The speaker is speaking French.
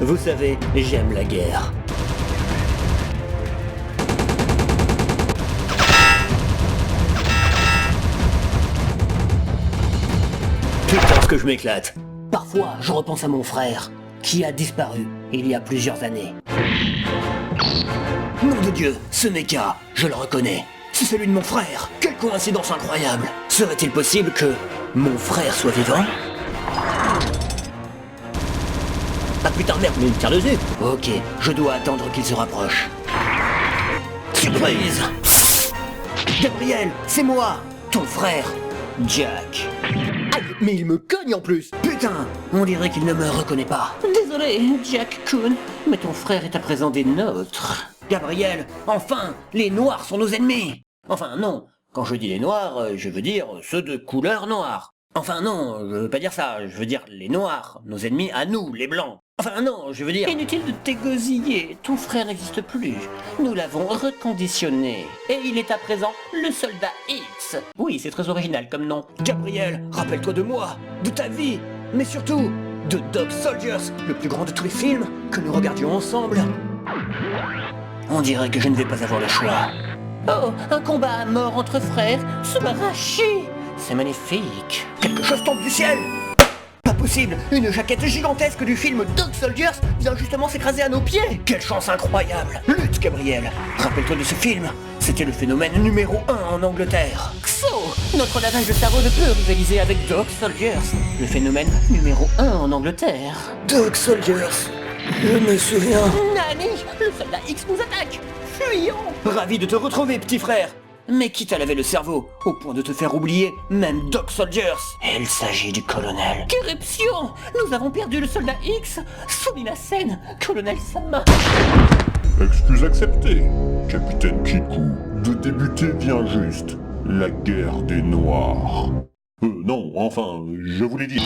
Vous savez, j'aime la guerre. Putain, ce que je m'éclate. Parfois, je repense à mon frère, qui a disparu il y a plusieurs années. Nom de Dieu, ce méca, je le reconnais. C'est celui de mon frère. Quelle coïncidence incroyable. Serait-il possible que mon frère soit vivant? Ah putain merde, mais il me tire dessus. Ok, je dois attendre qu'il se rapproche. Surprise! Gabriel, c'est moi, ton frère, Jack. Aïe, mais il me cogne en plus. Putain, on dirait qu'il ne me reconnaît pas. Désolé, Jack Kuhn, mais ton frère est à présent des nôtres. Gabriel, enfin, les noirs sont nos ennemis. Enfin non, quand je dis les noirs, je veux dire ceux de couleur noire. Enfin non, je veux pas dire ça, je veux dire les noirs, nos ennemis à nous, les blancs. Enfin non, je veux dire... Inutile de t'égosiller, ton frère n'existe plus. Nous l'avons reconditionné. Et il est à présent le soldat X. Oui, c'est très original comme nom. Gabriel, rappelle-toi de moi, de ta vie, mais surtout de Dog Soldiers, le plus grand de tous les films que nous regardions ensemble. On dirait que je ne vais pas avoir le choix. Oh, un combat à mort entre frères, Subarashi. C'est magnifique. Quelque chose tombe du ciel. Pas possible, une jaquette gigantesque du film Dog Soldiers vient justement s'écraser à nos pieds. Quelle chance incroyable. Lutte, Gabriel. Rappelle-toi de ce film. C'était le phénomène numéro 1 en Angleterre. Xo, notre lavage de cerveau ne peut rivaliser avec Dog Soldiers. Le phénomène numéro 1 en Angleterre. Dog Soldiers. Je me souviens. Nani, le soldat X nous attaque. Fuyons. Ravi de te retrouver, petit frère. Mais qui t'a lavé le cerveau, au point de te faire oublier même Dog Soldiers? Il s'agit du colonel. Corruption! Nous avons perdu le soldat X. Soumis la scène, colonel Sama. Excuse acceptée, capitaine Kiku. De débuter vient juste la guerre des Noirs. Non, enfin, je vous l'ai dit.